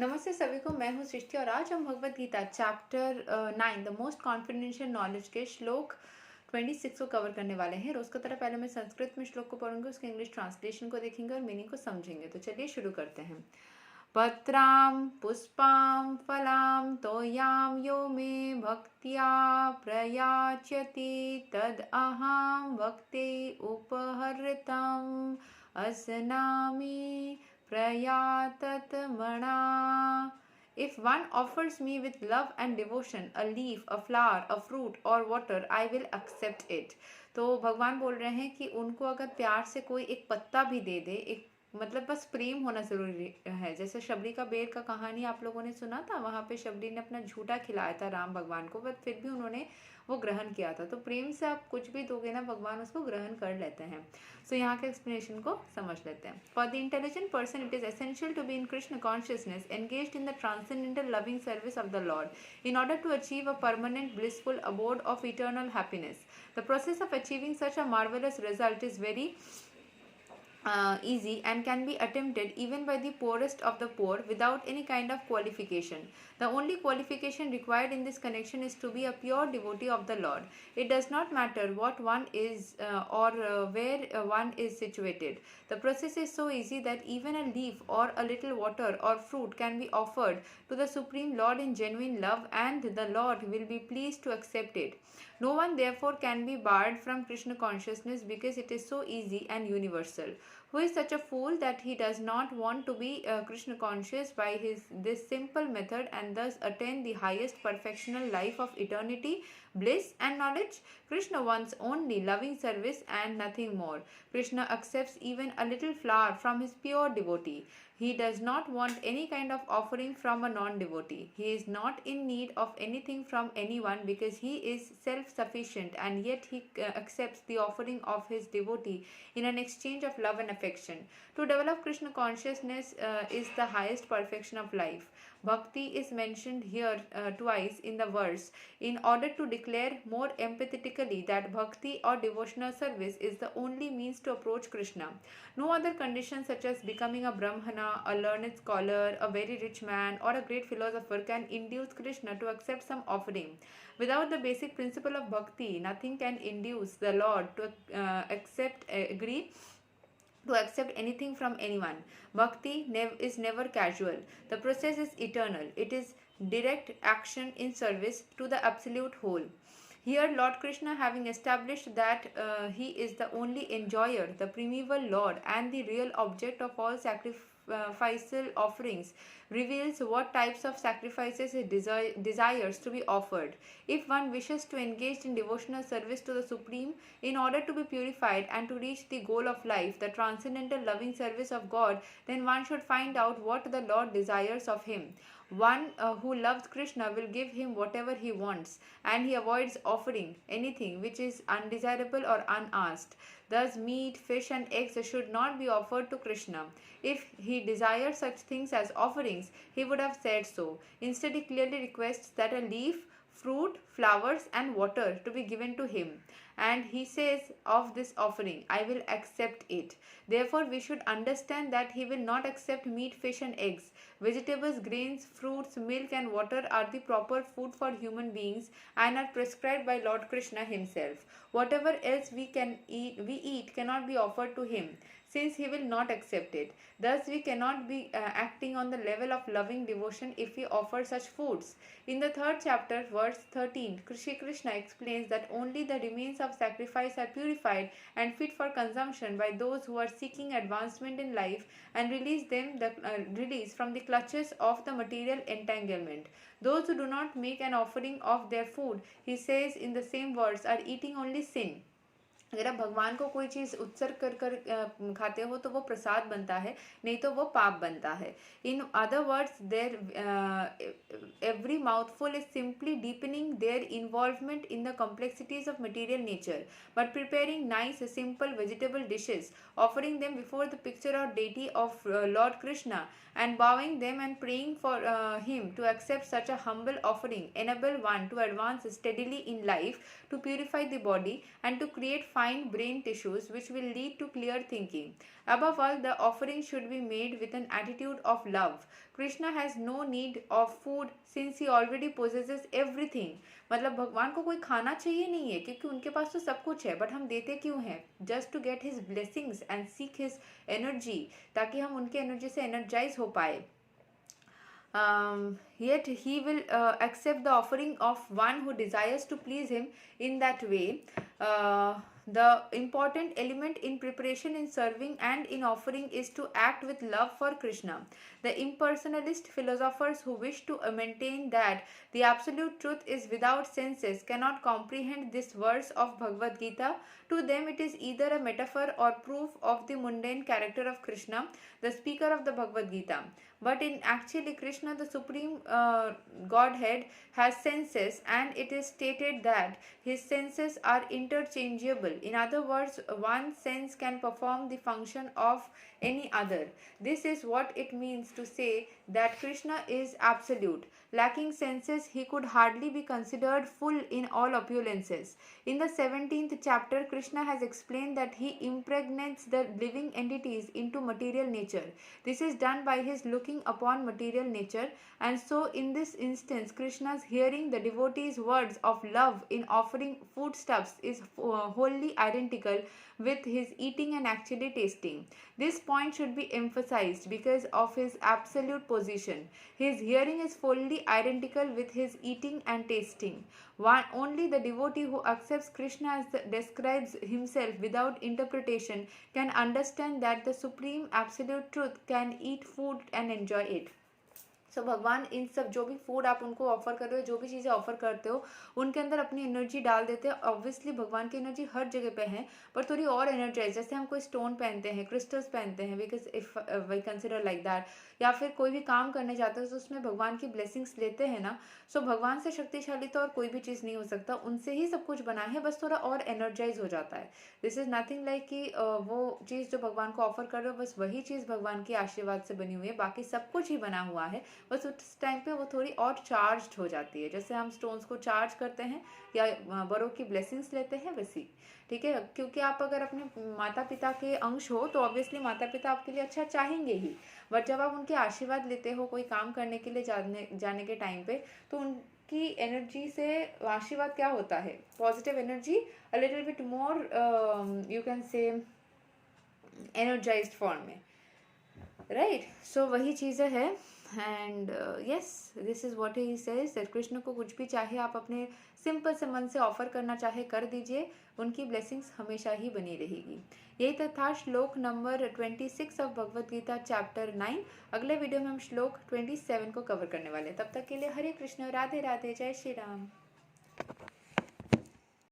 नमस्ते सभी को, मैं हूँ सृष्टि और आज हम Bhagavad Gita chapter 9 the most confidential knowledge के श्लोक 26 को कवर करने वाले हैं। रोज की तरह पहले मैं संस्कृत में श्लोक को पढ़ूंगी, उसके इंग्लिश ट्रांसलेशन को देखेंगे और मीनिंग को समझेंगे। तो चलिए शुरू करते हैं। पत्रां पुष्पां फलां तोयां यो मे भक्त्या प्रयाच्यति तद अहं भक्ति उपहृतम् असनामि prayatatmana. If one offers me with love and devotion a leaf, a flower, a fruit or water, I will accept it. तो भगवान बोल रहे हैं कि उनको अगर प्यार से कोई एक पत्ता भी दे दे, एक मतलब बस प्रेम होना जरूरी है। जैसे शबरी का बेर का कहानी आप लोगों ने सुना था, वहां पे शबरी ने अपना झूठा खिलाया था राम भगवान को, बट फिर भी उन्होंने वो ग्रहण किया था। तो प्रेम से आप कुछ भी दोगे ना, भगवान उसको ग्रहण कर लेते हैं। सो यहाँ के एक्सप्लेनेशन को समझ लेते हैं। For the intelligent person it is essential to be in Krishna consciousness engaged in the transcendental loving service of the Lord in order to achieve a permanent blissful abode of eternal happiness. The process of achieving such a marvelous result is very easy and can be attempted even by the poorest of the poor without any kind of qualification. The only qualification required in this connection is to be a pure devotee of the Lord. It does not matter what one is or where one is situated. The process is so easy that even a leaf or a little water or fruit can be offered to the Supreme Lord in genuine love, and the Lord will be pleased to accept it. No one therefore can be barred from Krishna consciousness because it is so easy and universal. Who is such a fool that he does not want to be Krishna conscious by this simple method and thus attain the highest perfectional life of eternity, bliss and knowledge? Krishna wants only loving service and nothing more. Krishna accepts even a little flower from his pure devotee. He does not want any kind of offering from a non-devotee. He is not in need of anything from anyone because he is self-sufficient, and yet he accepts the offering of his devotee in an exchange of love and affection. To develop Krishna consciousness is the highest perfection of life. Bhakti is mentioned here twice in the verse in order to declare more emphatically that bhakti or devotional service is the only means to approach Krishna. No other condition such as becoming a brahmana, a learned scholar, a very rich man or a great philosopher can induce Krishna to accept some offering. Without the basic principle of bhakti, nothing can induce the Lord to agree to accept anything from anyone. Bhakti is never casual. The process is eternal. It is direct action in service to the absolute whole. Here, Lord Krishna, having established that he is the only enjoyer, the primeval Lord, and the real object of all sacrificial offerings, reveals what types of sacrifices he desires to be offered. If one wishes to engage in devotional service to the Supreme in order to be purified and to reach the goal of life, the transcendental loving service of God, then one should find out what the Lord desires of him. One who loves Krishna will give him whatever he wants, and he avoids offering anything which is undesirable or unasked. Thus, meat, fish, and eggs should not be offered to Krishna. If he desired such things as offerings, he would have said so. Instead, he clearly requests that a leaf, fruit, flowers, and water to be given to him. And he says of this offering, I will accept it. Therefore, we should understand that he will not accept meat, fish, and eggs. Vegetables, grains, fruits, milk, and water are the proper food for human beings and are prescribed by Lord Krishna himself. Whatever else we eat cannot be offered to him, since he will not accept it. Thus, we cannot be acting on the level of loving devotion if we offer such foods. In the third chapter, verse 13, Shri Krishna explains that only the remains of sacrifice are purified and fit for consumption by those who are seeking advancement in life and release from the clutches of the material entanglement. Those who do not make an offering of their food, he says in the same words, are eating only sin. अगर आप भगवान को कोई चीज़ उत्सर्ग कर कर खाते हो तो वो प्रसाद बनता है, नहीं तो वो पाप बनता है. In other words, their every mouthful is simply deepening their involvement in the complexities of material nature, but preparing nice simple vegetable dishes, offering them before the picture or deity of Lord Krishna and bowing them and praying for him to accept such a humble offering enable one to advance steadily in life, to purify the body and to create fine brain tissues which will lead to clear thinking. Above all, the offering should be made with an attitude of love. Krishna has no need of food since he already possesses everything. मतलब भगवान को कोई खाना चाहिए नहीं है क्योंकि उनके पास तो सब कुछ है, बट हम देते क्यों हैं? Just to get his blessings and seek his energy, ताकि हम उनके एनर्जी से एनर्जाइज हो पाए. Yet he will accept the offering of one who desires to please him in that way. The important element in preparation, in serving and in offering is to act with love for Krishna. The impersonalist philosophers who wish to maintain that the absolute truth is without senses cannot comprehend this verse of Bhagavad Gita. To them it is either a metaphor or proof of the mundane character of Krishna, the speaker of the Bhagavad Gita. But in actually Krishna, the supreme Godhead, has senses, and it is stated that his senses are interchangeable. In other words, one sense can perform the function of any other. This is what it means to say that Krishna is absolute. Lacking senses, he could hardly be considered full in all opulences. In the 17th chapter, Krishna has explained that he impregnates the living entities into material nature. This is done by his looking upon material nature, and so in this instance, Krishna's hearing the devotee's words of love in offering foodstuffs is wholly identical with his eating and actually tasting. This point should be emphasized because of his absolute position. His hearing is fully identical with his eating and tasting. Only the devotee who accepts Krishna as describes himself without interpretation can understand that the supreme absolute truth can eat food and enjoy it. सो भगवान इन सब जो भी food आप उनको offer कर रहे हो, जो भी चीज़ें ऑफर करते हो, उनके अंदर अपनी एनर्जी डाल देते हैं. ऑब्वियसली भगवान की एनर्जी हर जगह पे है, पर थोड़ी और एनर्जाइज. जैसे हम कोई स्टोन पहनते हैं, क्रिस्टल्स पहनते हैं, because if we consider like that, या फिर कोई भी काम करने जाते हैं तो उसमें भगवान की ब्लेसिंग्स लेते हैं ना. सो भगवान से शक्तिशाली तो और कोई भी चीज़ नहीं हो सकता. उनसे ही सब कुछ बना है, बस थोड़ा और एनर्जाइज हो जाता है. दिस इज़ नथिंग लाइक कि वो चीज़ जो भगवान को ऑफर कर रहे हो, बस वही चीज़ भगवान के आशीर्वाद से बनी हुई है, बाकी सब कुछ ही बना हुआ है. बस उस टाइम पे वो थोड़ी और चार्ज्ड हो जाती है. जैसे हम स्टोन्स को चार्ज करते हैं या बड़ों की ब्लेसिंग्स लेते हैं, वैसी. ठीक है, क्योंकि आप अगर अपने माता पिता के अंश हो तो ऑब्वियसली माता पिता आपके लिए अच्छा चाहेंगे ही, बट जब आप उनके आशीर्वाद लेते हो कोई काम करने के लिए जाने के टाइम पे, तो उनकी एनर्जी से आशीर्वाद क्या होता है? Positive energy, a little bit more you can say energised form में, राइट. सो वही चीज़ें है. And yes, this is what he says that Krishna को कुछ भी चाहे आप अपने सिंपल से मन से ऑफर करना चाहे कर दीजिए, उनकी ब्लेसिंग्स हमेशा ही बनी रहेगी. यही था श्लोक number 26 of Bhagavad Gita chapter 9. अगले वीडियो में हम श्लोक 27 को कवर करने वाले हैं. तब तक के लिए हरे कृष्ण, राधे राधे, जय श्री राम.